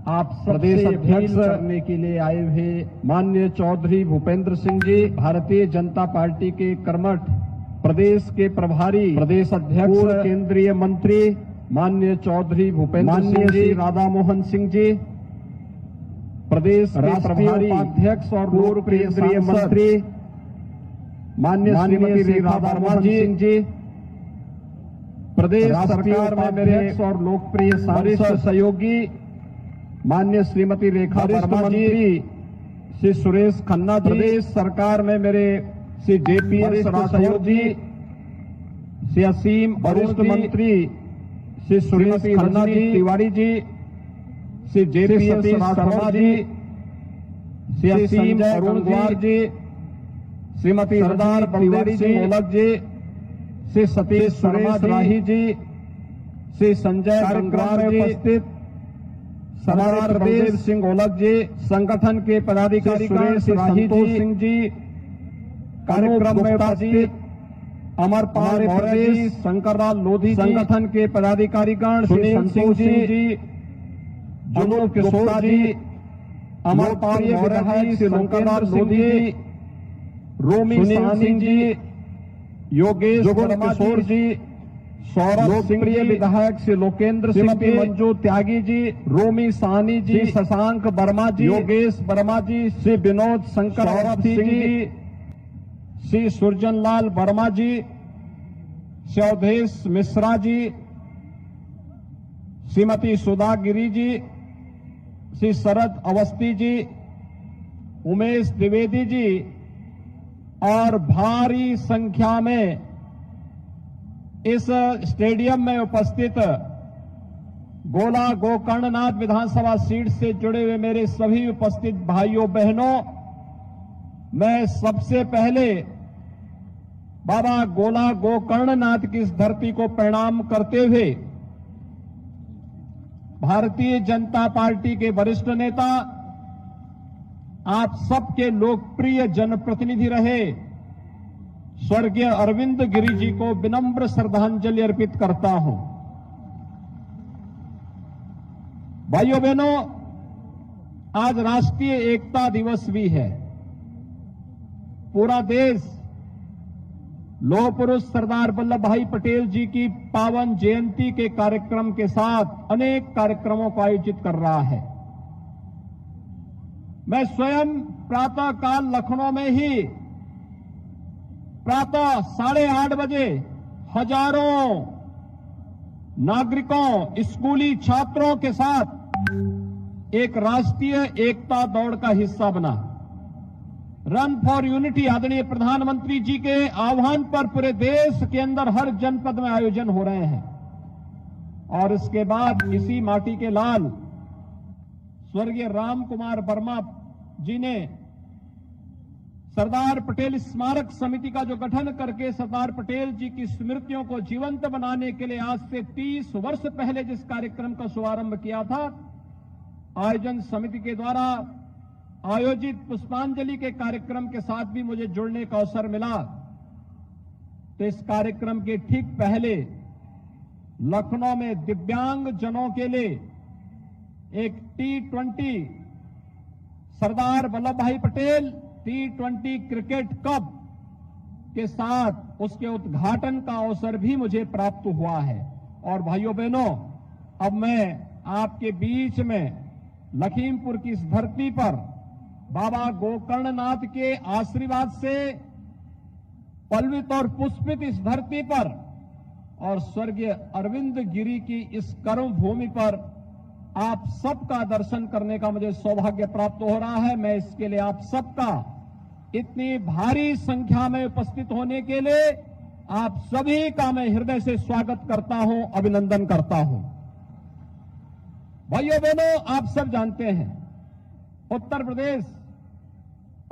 आप प्रदेश अध्यक्ष करने के लिए आए हुए माननीय चौधरी भूपेंद्र सिंह जी, भारतीय जनता पार्टी के कर्मठ प्रदेश के प्रभारी प्रदेश अध्यक्ष केंद्रीय मंत्री माननीय चौधरी भूपेंद्र सिंह जी, राधा मोहन सिंह जी, प्रदेश के प्रभारी उपाध्यक्ष और लोकप्रिय केंद्रीय मंत्री माननीय श्रीमती राधा मोहन सिंह जी, प्रदेश सरकार में मेरे और लोकप्रिय वरिष्ठ सहयोगी माननीय श्रीमती रेखा वर्मा जी, श्री सुरेश खन्ना जी, प्रदेश सरकार में मेरे श्री जेपीएस राठौर जी, श्री असीम वरिष्ठ मंत्री श्री सुरेश खन्ना जी तिवारी जी, श्री जेपीएस राठौर जी, श्री असीम अरुणकुमार जी, श्रीमती सरदार बलदेव सिंह ओलख जी, श्री सतीश सुरेश राही जी, श्री संजय गंगवार जी उपस्थित, सरदार बलदेव सिंह ओलख जी, संगठन के पदाधिकारी सुरेश राही सिंह जी, कार्यक्रम में उपस्थित अमरपाल मौर्य जी, शंकरलाल लोधी, संगठन के पदाधिकारीगण सुनील सिंह जी, जुगल किशोर जी, अमरपाल मौर्य जी, शंकरलाल लोधी, रोमी सिंह जी, योगेश किशोर जी, सौरभ सिंह प्रिय विधायक श्री लोकेंद्र सिंह जी, मंजू त्यागी जी, रोमी साहनी जी, शशांक वर्मा जी, योगेश वर्मा जी, श्री विनोद शंकर सौरभ सिंह जी, श्री सुरजनलाल वर्मा जी, शवधेश मिश्रा जी, श्रीमती सुधा गिरी जी, श्री शरद अवस्थी जी, उमेश द्विवेदी जी और भारी संख्या में इस स्टेडियम में उपस्थित गोला गोकर्णनाथ विधानसभा सीट से जुड़े हुए मेरे सभी उपस्थित भाइयों बहनों, मैं सबसे पहले बाबा गोला गोकर्णनाथ की इस धरती को प्रणाम करते हुए भारतीय जनता पार्टी के वरिष्ठ नेता, आप सबके लोकप्रिय जनप्रतिनिधि रहे स्वर्गीय अरविंद गिरी जी को विनम्र श्रद्धांजलि अर्पित करता हूं। भाइयों बहनों, आज राष्ट्रीय एकता दिवस भी है। पूरा देश लौह पुरुष सरदार वल्लभ भाई पटेल जी की पावन जयंती के कार्यक्रम के साथ अनेक कार्यक्रमों को आयोजित कर रहा है। मैं स्वयं प्रातः काल लखनऊ में ही प्रातः 8:30 बजे हजारों नागरिकों, स्कूली छात्रों के साथ एक राष्ट्रीय एकता दौड़ का हिस्सा बना। रन फॉर यूनिटी आदरणीय प्रधानमंत्री जी के आह्वान पर पूरे देश के अंदर हर जनपद में आयोजन हो रहे हैं। और इसके बाद इसी माटी के लाल स्वर्गीय राम कुमार वर्मा जी ने सरदार पटेल स्मारक समिति का जो गठन करके सरदार पटेल जी की स्मृतियों को जीवंत बनाने के लिए आज से 30 वर्ष पहले जिस कार्यक्रम का शुभारंभ किया था, आयोजन समिति के द्वारा आयोजित पुष्पांजलि के कार्यक्रम के साथ भी मुझे जुड़ने का अवसर मिला। तो इस कार्यक्रम के ठीक पहले लखनऊ में दिव्यांग जनों के लिए एक T20 सरदार वल्लभ भाई पटेल T20 क्रिकेट कप के साथ उसके उद्घाटन का अवसर भी मुझे प्राप्त हुआ है। और भाइयों बहनों, अब मैं आपके बीच में लखीमपुर की इस धरती पर बाबा गोकर्णनाथ के आशीर्वाद से पल्वित और पुष्पित इस धरती पर और स्वर्गीय अरविंद गिरी की इस कर्म भूमि पर आप सबका दर्शन करने का मुझे सौभाग्य प्राप्त हो रहा है। मैं इसके लिए आप सबका इतनी भारी संख्या में उपस्थित होने के लिए आप सभी का मैं हृदय से स्वागत करता हूं, अभिनंदन करता हूं। भाइयों बहनों, आप सब जानते हैं उत्तर प्रदेश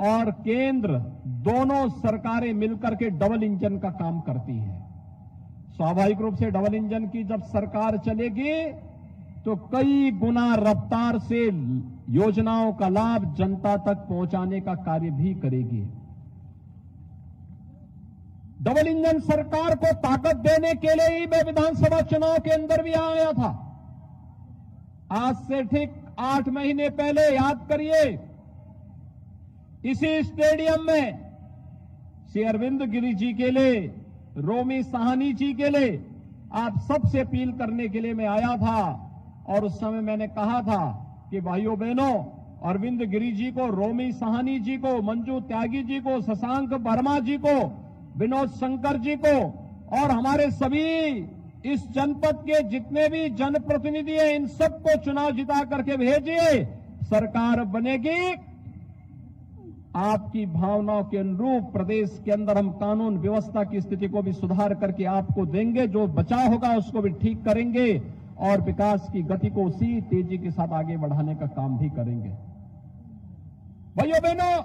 और केंद्र दोनों सरकारें मिलकर के डबल इंजन का काम करती है। स्वाभाविक रूप से डबल इंजन की जब सरकार चलेगी तो कई गुना रफ्तार से योजनाओं का लाभ जनता तक पहुंचाने का कार्य भी करेगी। डबल इंजन सरकार को ताकत देने के लिए ही मैं विधानसभा चुनाव के अंदर भी आया था। आज से ठीक 8 महीने पहले याद करिए, इसी स्टेडियम में श्री अरविंद गिरी जी के लिए, रोमी साहनी जी के लिए आप सबसे अपील करने के लिए मैं आया था। और उस समय मैंने कहा था कि भाइयों बहनों, अरविंद गिरी जी को, रोमी साहनी जी को, मंजू त्यागी जी को, शशांक वर्मा जी को, विनोद शंकर जी को और हमारे सभी इस जनपद के जितने भी जनप्रतिनिधि हैं, इन सबको चुनाव जिता करके भेजिए। सरकार बनेगी, आपकी भावनाओं के अनुरूप प्रदेश के अंदर हम कानून व्यवस्था की स्थिति को भी सुधार करके आपको देंगे। जो बचा होगा उसको भी ठीक करेंगे और विकास की गति को उसी तेजी के साथ आगे बढ़ाने का काम भी करेंगे। भाइयों बहनों,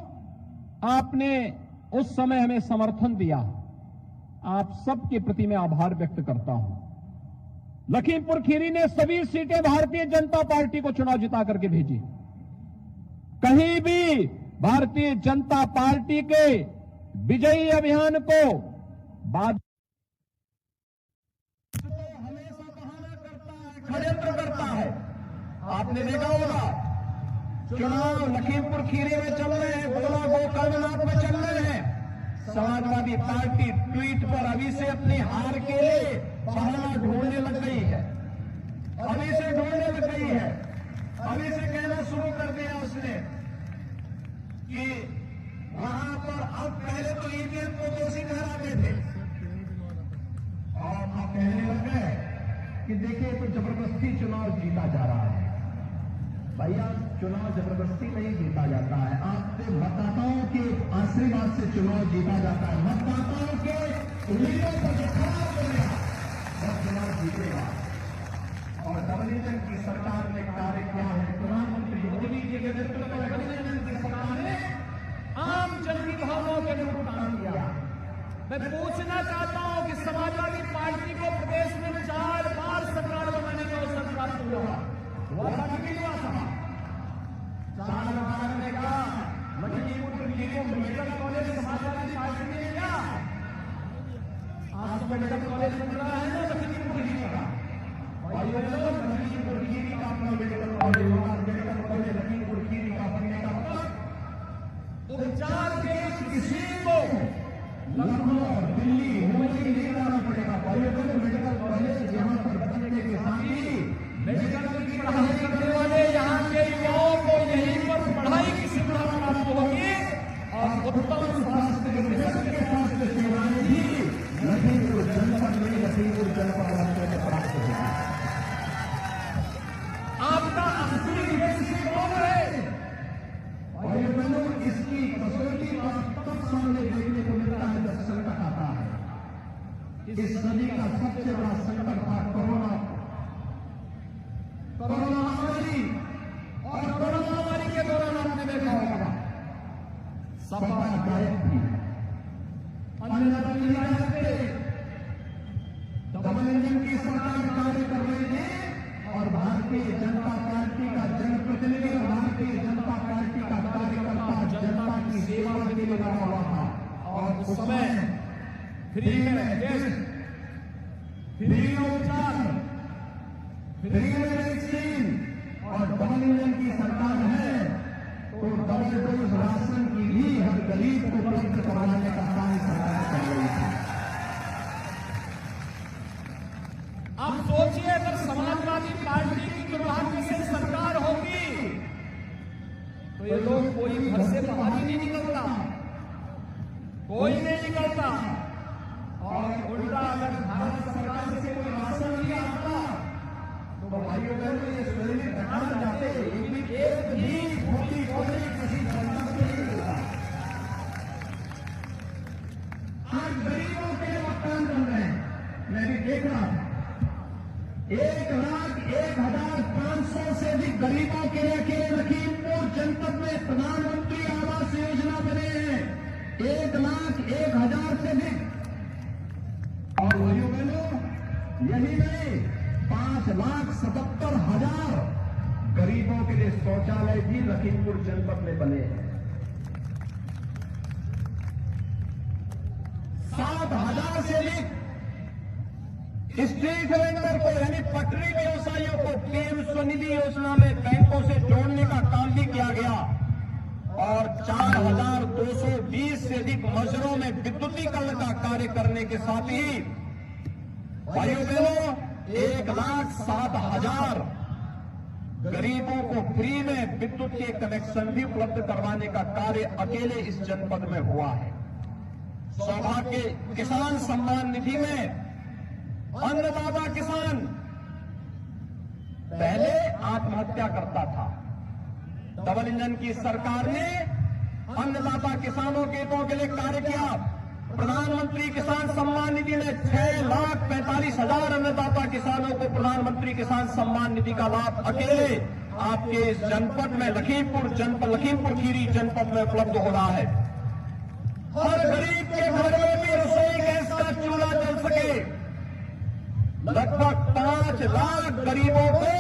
आपने उस समय हमें समर्थन दिया, आप सबके प्रति मैं आभार व्यक्त करता हूं। लखीमपुर खीरी ने सभी सीटें भारतीय जनता पार्टी को चुनाव जिता करके भेजी। कहीं भी भारतीय जनता पार्टी के विजयी अभियान को बाद हमेशा बहाना करता है, षड्यंत्र करता है। आपने देखा होगा, चुनाव लखीमपुर खीरी में चल रहे हैं, गोला गोकर्णनाथ में चल रहे हैं। समाजवादी पार्टी ट्वीट पर अभी से अपनी हार के लिए बहाना ढूंढने लग गई है, अभी से ढूंढने लग गई है। अभी से कहना शुरू कर दिया उसने कि वहां पर अब पहले तो ईवीएम को दोषी ठहराते थे और अब कहने लग गए कि देखिए तो जबरदस्ती चुनाव जीता जा रहा है। भैया, चुनाव जबरदस्ती नहीं जीता जाता है, आपके मतदाताओं के आशीर्वाद से चुनाव जीता जाता है। मतदाताओं के उम्मीदों को जो खड़ा करेगा वह चुनाव जीतेगा। और डबल इंजन की सरकार ने कार्य किया है, प्रधानमंत्री मोदी जी के नेतृत्व में डबल इंजन की सरकार ने आम जन की भावनाओं के अनुरूप काम किया। मैं पूछना चाहता हूं कि समाजवादी पार्टी को प्रदेश में 4 बार सरकार बनाने का अवसर प्राप्त हुआ, हुआ था कि नहीं हुआ था? 4 बार ने कहा लखीमपुर खीरी को मेडिकल कॉलेज समाजवादी पार्टी ने किया। आज तो मेडिकल कॉलेज बन रहा है ना लखीमपुर खीरी का। लखीमपुर खीरी का अपना मेडिकल कॉलेज होगा, मेडिकल कॉलेज लखीमपुर खीरी का बनने का मतलब उपचार के किसी को लखनऊ, दिल्ली, मुंबई नहीं जाना पड़ेगा। मेडिकल कॉलेज यहाँ पर बचने के साथ ही मेडिकल की पढ़ाई करने वाले यहाँ के युवाओं को यहीं पर पढ़ाई की सुविधा प्राप्त होगी और उत्तम स्वास्थ्य स्वास्थ्य सेवाएं भी लखीमपुर जनपद में, लखीमपुर जनपद में प्राप्त होगी। आपका असली उद्देश्य कौन है? और ये बनो इसकी कसौटी तब सामने देखने को मिलता है जब संकट आता है। इस सदी का सबसे बड़ा संकट था कोरोना महामारी। और कोरोना महामारी के दौरान आपने देखा होगा सपा गायब थी, अन्य दल नहीं आ सकते। डबल इंजन की सरकार कार्य कर रही थी और भारतीय जनता पार्टी का जनप्रतिनिधि, भारतीय जनता पार्टी का कार्यकर्ता जनता की सेवा के लिए लगा हुआ था। और उस समय फ्री में टेस्ट, फ्री में उपचार, फ्री में वैक्सीन और डबल इंजन की सरकार है तो डबल डोज राशन की भी हर गरीब को उपलब्ध कराने का काम सरकार कर रही थी। अब सोचिए, अगर समाजवादी पार्टी की दुर्भाग्य से सरकार होगी तो ये लोग कोई घर से बाहर ही नहीं निकलता, कोई नहीं निकलता। और उल्टा अगर भारत सरकार से कोई राशन नहीं आता तो भाइयों बहनों ये शरीर घटाना चाहते एक भी मोदी कोई किसी जनता को नहीं मिलता। आज गरीबों के मकान बन रहे हैं, मैं भी देख रहा हूं। 1,01,500 से अधिक गरीबों के लिए अकेले लखीमपुर जनपद में प्रधानमंत्री आवास योजना बने हैं। 1,01,000 से अधिक। और भाइयों बहनों, यही नहीं, 5,77,000 गरीबों के लिए शौचालय भी लखीमपुर जनपद में बने हैं। 7,000 से अधिक स्ट्रीट वेंडर को यानी पटरी व्यवसायियों को पीएम स्वनिधि योजना में बैंकों से जोड़ने का काम भी किया गया और 4,220 से अधिक मजरों में विद्युतीकरण का कार्य करने के साथ ही भाइयों बहनों 1,07,000 गरीबों को फ्री में विद्युत के कनेक्शन भी उपलब्ध करवाने का कार्य अकेले इस जनपद में हुआ है। सौभाग्य किसान सम्मान निधि में अन्नदाता किसान पहले आत्महत्या करता था, डबल इंजन की सरकार ने अन्नदाता किसानों के हितों के लिए कार्य किया। प्रधानमंत्री किसान सम्मान निधि में 6,45,000 अन्नदाता किसानों को प्रधानमंत्री किसान सम्मान निधि का लाभ अकेले आपके इस जनपद में लखीमपुर खीरी जनपद में उपलब्ध हो रहा है। हर गरीब के घर में भी रसोई गैस का चूल्हा जल सके। लगभग 5 लाख गरीबों को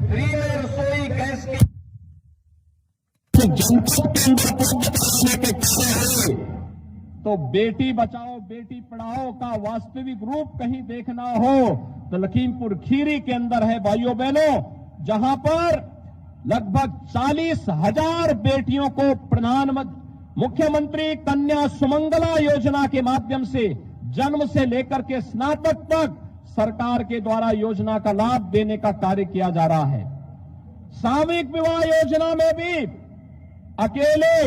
फ्री में रसोई गैस की तो बेटी बचाओ बेटी पढ़ाओ का वास्तविक रूप कहीं देखना हो तो लखीमपुर खीरी के अंदर है भाइयों बहनों, जहां पर लगभग 40,000 बेटियों को मुख्यमंत्री कन्या सुमंगला योजना के माध्यम से जन्म से लेकर के स्नातक तक सरकार के द्वारा योजना का लाभ देने का कार्य किया जा रहा है। सामूहिक विवाह योजना में भी अकेले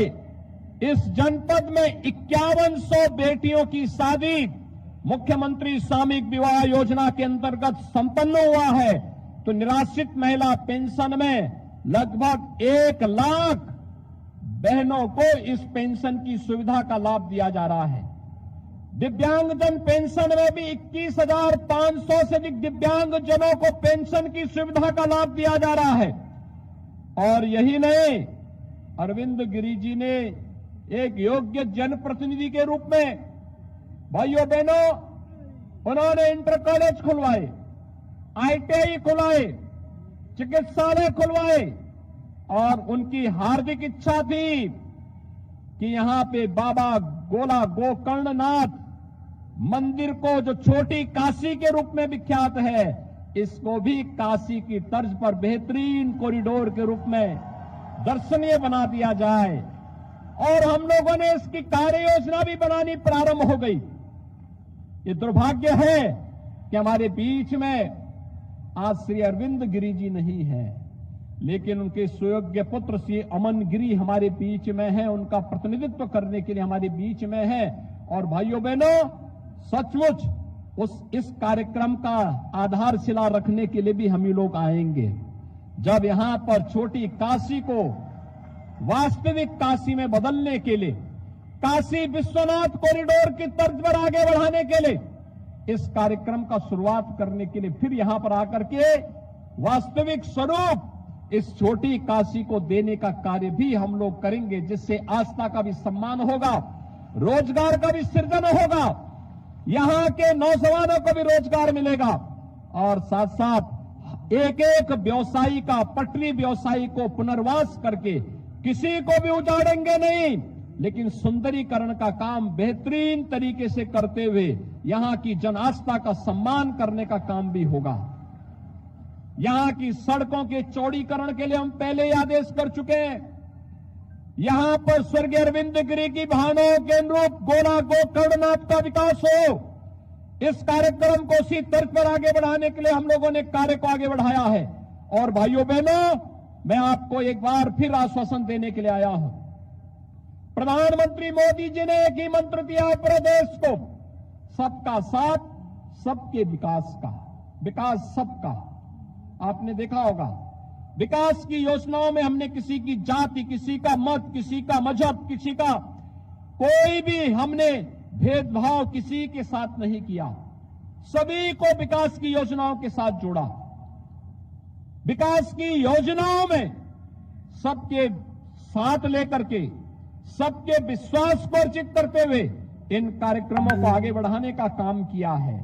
इस जनपद में 5100 बेटियों की शादी मुख्यमंत्री सामूहिक विवाह योजना के अंतर्गत संपन्न हुआ है। तो निराश्रित महिला पेंशन में लगभग 1 लाख बहनों को इस पेंशन की सुविधा का लाभ दिया जा रहा है। दिव्यांगजन पेंशन में भी 21,500 से अधिक दिव्यांगजनों को पेंशन की सुविधा का लाभ दिया जा रहा है। और यही नहीं, अरविंद गिरी जी ने एक योग्य जनप्रतिनिधि के रूप में भाइयों बहनों उन्होंने इंटर कॉलेज खुलवाए, ITI खुलवाए, चिकित्सालय खुलवाए और उनकी हार्दिक इच्छा थी कि यहां पे बाबा गोला गोकर्णनाथ मंदिर को जो छोटी काशी के रूप में विख्यात है, इसको भी काशी की तर्ज पर बेहतरीन कॉरिडोर के रूप में दर्शनीय बना दिया जाए। और हम लोगों ने इसकी कार्य योजना भी बनानी प्रारंभ हो गई। ये दुर्भाग्य है कि हमारे बीच में आज श्री अरविंद गिरी जी नहीं है, लेकिन उनके सुयोग्य पुत्र श्री अमन गिरी हमारे बीच में है, उनका प्रतिनिधित्व करने के लिए हमारे बीच में है। और भाइयों बहनों सचमुच इस कार्यक्रम का आधारशिला रखने के लिए भी हम ही लोग आएंगे। जब यहां पर छोटी काशी को वास्तविक काशी में बदलने के लिए, काशी विश्वनाथ कॉरिडोर की तर्ज पर आगे बढ़ाने के लिए, इस कार्यक्रम का शुरुआत करने के लिए फिर यहां पर आकर के वास्तविक स्वरूप इस छोटी काशी को देने का कार्य भी हम लोग करेंगे, जिससे आस्था का भी सम्मान होगा, रोजगार का भी सृजन होगा, यहां के नौजवानों को भी रोजगार मिलेगा और साथ साथ एक एक व्यवसायी का, पटरी व्यवसायी को पुनर्वास करके किसी को भी उजाड़ेंगे नहीं, लेकिन सुंदरीकरण का काम बेहतरीन तरीके से करते हुए यहां की जन आस्था का सम्मान करने का काम भी होगा। यहां की सड़कों के चौड़ीकरण के लिए हम पहले ही आदेश कर चुके हैं। यहां पर स्वर्गीय अरविंद गिरी की भावनाओं के अनुरूप गोला गोकर्णनाथ का विकास हो, इस कार्यक्रम को उसी तर्ज पर आगे बढ़ाने के लिए हम लोगों ने कार्य को आगे बढ़ाया है। और भाइयों बहनों, मैं आपको एक बार फिर आश्वासन देने के लिए आया हूं। प्रधानमंत्री मोदी जी ने एक ही मंत्र दिया पूरे देश को, सबका साथ सबके विकास का, विकास सबका। आपने देखा होगा विकास की योजनाओं में हमने किसी की जाति, किसी का मत, किसी का मजहब, किसी का कोई भी हमने भेदभाव किसी के साथ नहीं किया, सभी को विकास की योजनाओं के साथ जोड़ा। विकास की योजनाओं में सबके साथ लेकर के, सबके विश्वास को अर्जित करते हुए इन कार्यक्रमों को आगे बढ़ाने का काम किया है।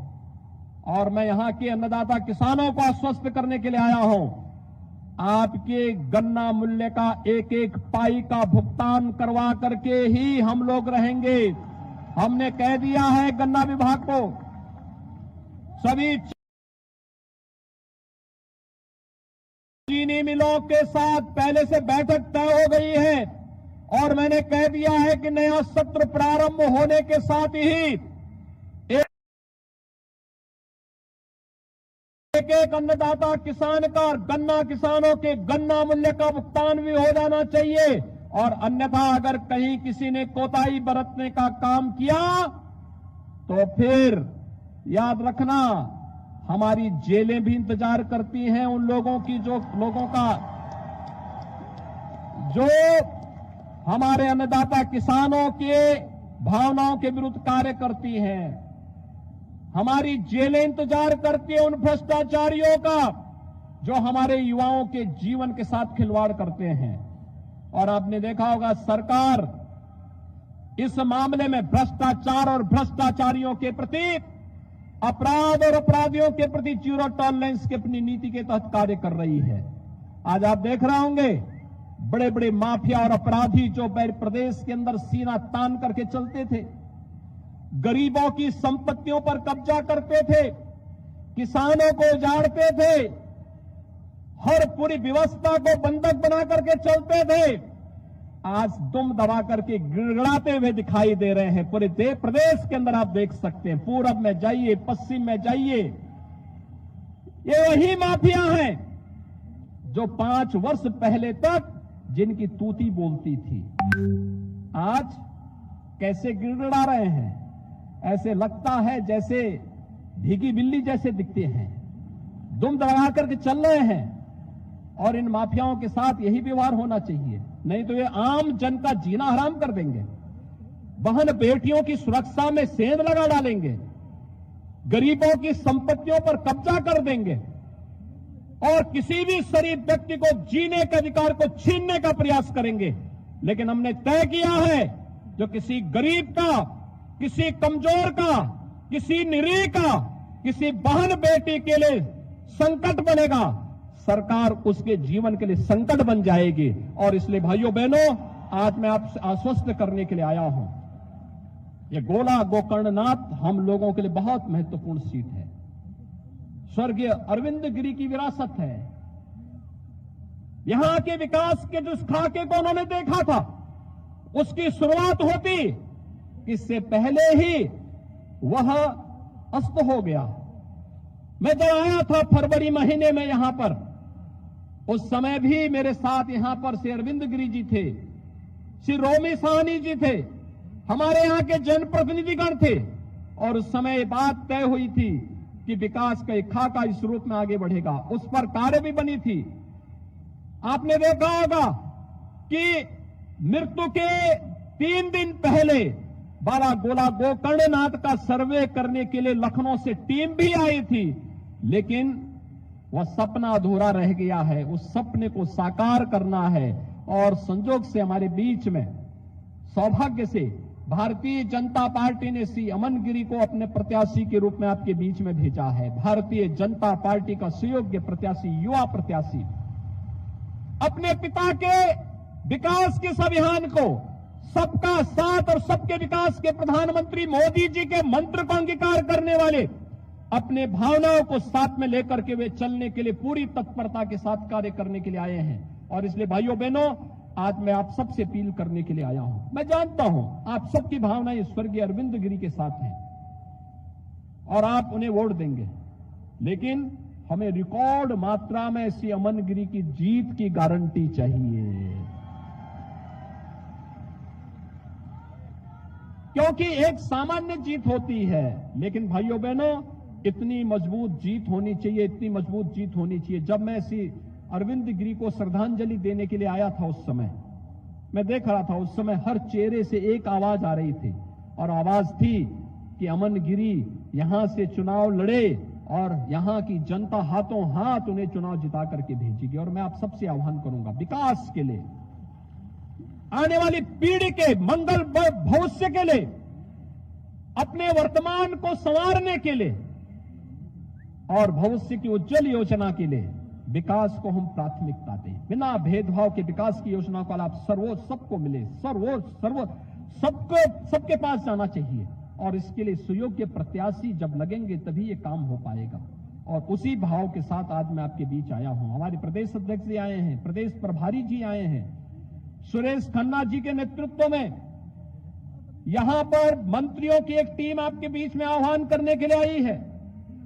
और मैं यहां के अन्नदाता किसानों को आश्वस्त करने के लिए आया हूं, आपके गन्ना मूल्य का एक एक पाई का भुगतान करवा करके ही हम लोग रहेंगे। हमने कह दिया है गन्ना विभाग को, सभी चीनी मिलों के साथ पहले से बैठक तय हो गई है और मैंने कह दिया है कि नया सत्र प्रारंभ होने के साथ ही एक अन्नदाता किसान का और गन्ना किसानों के गन्ना मूल्य का भुगतान भी हो जाना चाहिए। और अन्यथा अगर कहीं किसी ने कोताही बरतने का काम किया तो फिर याद रखना हमारी जेलें भी इंतजार करती हैं उन लोगों की जो हमारे अन्नदाता किसानों के भावनाओं के विरुद्ध कार्य करती हैं। हमारी जेलें इंतजार करती है उन भ्रष्टाचारियों का जो हमारे युवाओं के जीवन के साथ खिलवाड़ करते हैं। और आपने देखा होगा सरकार इस मामले में भ्रष्टाचार और भ्रष्टाचारियों के प्रति, अपराध और अपराधियों के प्रति जीरो टॉलरेंस की अपनी नीति के तहत कार्य कर रही है। आज आप देख रहे होंगे बड़े बड़े माफिया और अपराधी जो प्रदेश के अंदर सीना तान करके चलते थे, गरीबों की संपत्तियों पर कब्जा करते थे, किसानों को उजाड़ते थे, हर पूरी व्यवस्था को बंधक बना करके चलते थे, आज दुम दबा करके गिड़गिड़ाते हुए दिखाई दे रहे हैं। पूरे प्रदेश के अंदर आप देख सकते हैं, पूरब में जाइए, पश्चिम में जाइए, ये वही माफिया हैं जो 5 वर्ष पहले तक जिनकी तूती बोलती थी, आज कैसे गिड़गिड़ा रहे हैं। ऐसे लगता है जैसे भीगी बिल्ली जैसे दिखते हैं, दुम दबा करके चल रहे हैं। और इन माफियाओं के साथ यही व्यवहार होना चाहिए, नहीं तो ये आम जन का जीना हराम कर देंगे, बहन बेटियों की सुरक्षा में सेंध लगा डालेंगे, गरीबों की संपत्तियों पर कब्जा कर देंगे और किसी भी शरीफ व्यक्ति को जीने के अधिकार को छीनने का प्रयास करेंगे। लेकिन हमने तय किया है जो किसी गरीब का, किसी कमजोर का, किसी निरीह का, किसी बहन बेटी के लिए संकट बनेगा, सरकार उसके जीवन के लिए संकट बन जाएगी। और इसलिए भाइयों बहनों, आज मैं आपसे आश्वस्त करने के लिए आया हूं, यह गोला गोकर्णनाथ हम लोगों के लिए बहुत महत्वपूर्ण सीट है, स्वर्गीय अरविंद गिरी की विरासत है। यहां के विकास के जिस खाके को उन्होंने देखा था उसकी शुरुआत होती, इससे पहले ही वह अस्त हो गया। मैं जब आया था फरवरी महीने में यहां पर, उस समय भी मेरे साथ यहां पर श्री अरविंद गिरी जी थे, श्री रोमी साहनी जी थे, हमारे यहां के जनप्रतिनिधिगण थे। और उस समय बात तय हुई थी कि विकास का एक खाका इस रूप में आगे बढ़ेगा, उस पर कार्य भी बनी थी। आपने देखा होगा कि मृत्यु के 3 दिन पहले बाला गोला गोकर्णनाथ का सर्वे करने के लिए लखनऊ से टीम भी आई थी, लेकिन वह सपना अधूरा रह गया है। उस सपने को साकार करना है और संजोग से हमारे बीच में, सौभाग्य से भारतीय जनता पार्टी ने श्री अमन गिरी को अपने प्रत्याशी के रूप में आपके बीच में भेजा है। भारतीय जनता पार्टी का सुयोग्य प्रत्याशी, युवा प्रत्याशी, अपने पिता के विकास के अभियान को, सबका साथ और सबके विकास के प्रधानमंत्री मोदी जी के मंत्र को अंगीकार करने वाले, अपने भावनाओं को साथ में लेकर के वे चलने के लिए पूरी तत्परता के साथ कार्य करने के लिए आए हैं। और इसलिए भाइयों बहनों, आज मैं आप सबसे अपील करने के लिए आया हूं। मैं जानता हूं आप सबकी भावनाएं स्वर्गीय अरविंद गिरी के साथ हैं और आप उन्हें वोट देंगे, लेकिन हमें रिकॉर्ड मात्रा में श्री अमन गिरी की जीत की गारंटी चाहिए, क्योंकि एक सामान्य जीत होती है, लेकिन भाइयों बहनों इतनी मजबूत जीत होनी चाहिए, इतनी मजबूत जीत होनी चाहिए। जब मैं श्री अरविंद गिरी को श्रद्धांजलि देने के लिए आया था, उस समय मैं देख रहा था, उस समय हर चेहरे से एक आवाज आ रही थी, और आवाज थी कि अमन गिरी यहां से चुनाव लड़े और यहां की जनता हाथों हाथ उन्हें चुनाव जिता करके भेजेगी। और मैं आप सबसे आह्वान करूंगा, विकास के लिए, आने वाली पीढ़ी के मंगल भविष्य के लिए, अपने वर्तमान को संवारने के लिए और भविष्य की उज्जवल योजना के लिए विकास को हम प्राथमिकता दें। बिना भेदभाव के विकास की योजना का लाभ सर्वोच्च सबको मिले, सबके पास जाना चाहिए। और इसके लिए सुयोग्य प्रत्याशी जब लगेंगे तभी ये काम हो पाएगा। और उसी भाव के साथ आज मैं आपके बीच आया हूं। हमारे प्रदेश अध्यक्ष जी आए हैं, प्रदेश प्रभारी जी आए हैं, सुरेश खन्ना जी के नेतृत्व में यहां पर मंत्रियों की एक टीम आपके बीच में आह्वान करने के लिए आई है।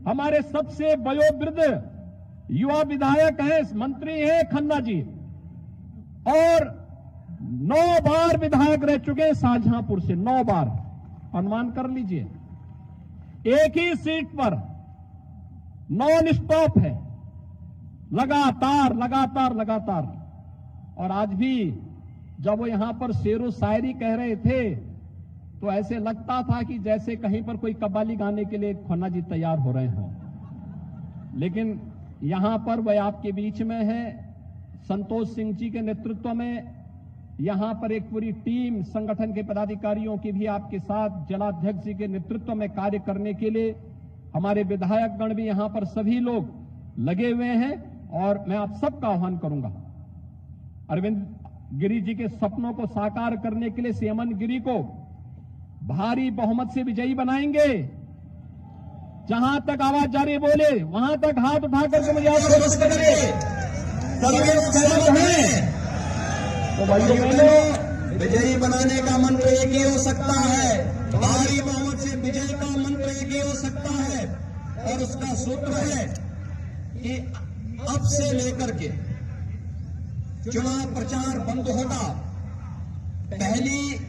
हमारे सबसे वयोवृद्ध युवा विधायक हैं, मंत्री हैं खन्ना जी, और 9 बार विधायक रह चुके हैं शाहजहांपुर से, 9 बार, अनुमान कर लीजिए। एक ही सीट पर नॉन स्टॉप है, लगातार लगातार लगातार। और आज भी जब वो यहां पर शेरो शायरी कह रहे थे तो ऐसे लगता था कि जैसे कहीं पर कोई कव्वाली गाने के लिए खन्ना जी तैयार हो रहे हों। लेकिन यहां पर वह आपके बीच में है, संतोष सिंह जी के नेतृत्व में यहां पर एक पूरी टीम संगठन के पदाधिकारियों की भी आपके साथ जिलाध्यक्ष जी के नेतृत्व में कार्य करने के लिए हमारे विधायकगण भी यहां पर सभी लोग लगे हुए हैं। और मैं आप सबका आह्वान करूंगा, अरविंद गिरी जी के सपनों को साकार करने के लिए सेमन गिरी को भारी बहुमत से विजयी बनाएंगे। जहां तक आवाज जारी बोले वहां तक हाथ उठा करके मुझे आश्वस्त करें। सभी लोग सहमत हैं तो भाइयों बहनों, विजयी बनाने का मंत्र एक ही हो सकता है, भारी बहुमत से विजय का मंत्र एक ही हो सकता है। और उसका सूत्र है कि अब से लेकर के चुनाव प्रचार बंद होगा 1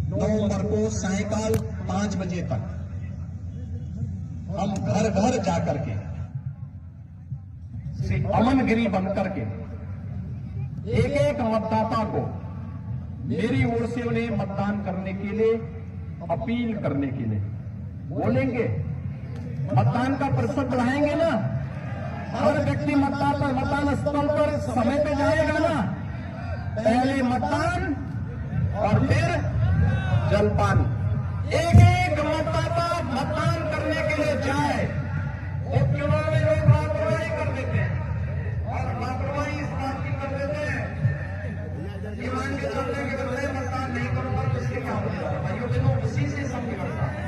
नवंबर को सायंकाल 5 बजे तक हम घर घर जाकर के श्री अमनगिरी बनकर के एक एक मतदाता को मेरी ओर से उन्हें मतदान करने के लिए अपील करने के लिए बोलेंगे। मतदान का प्रतिशत बढ़ाएंगे ना, हर व्यक्ति मतदान स्थल पर समय पे जाएगा ना। पहले मतदान और फिर जलपान। एक एक मतदाता मतदान करने के लिए जाए। उपचुनाव में लोग लापरवाही कर देते हैं और लापरवाही इस बात की कर देते हैं कि मान के चलते कि अगर मैं मतदान नहीं करूंगा तो इसके क्या हो जाएगा। भाइयों बहनों, उसी से सब बिगड़ता है।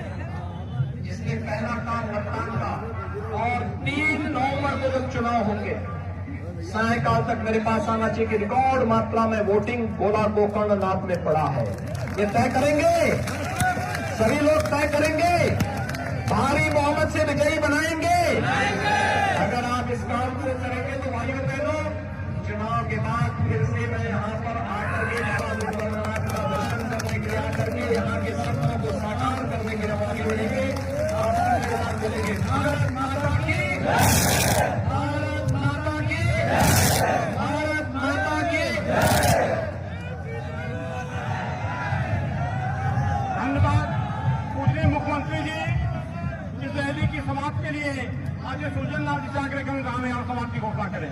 इसलिए पहला काम मतदान का। और 3 नवंबर को जब चुनाव होंगे सायंकाल तक मेरे पास आना चाहिए कि रिकॉर्ड मात्रा में वोटिंग गोला गोकर्ण नाथ में पड़ा है। ये तय करेंगे, सभी लोग तय करेंगे, भारी बहुमत से विजयी बनाएंगे। अगर आप इस काम को करेंगे तो भाइयों बहनों, चुनाव के बाद फिर से मैं यहाँ पर आकर के बाबा दुर्गानाथ का दर्शन करने के लिए आकर के यहाँ के सपनों को साकार करने के लिए मौके मिलेंगे। बोलेंगे भारत माता की, भारत माता की, भारत माता की। धन्यवाद पूजनीय मुख्यमंत्री जी, इस रैली की समाप्ति के लिए आज सुजन लाल जी से आग्रह करूंगा हमें और समाप्ति घोषणा करें।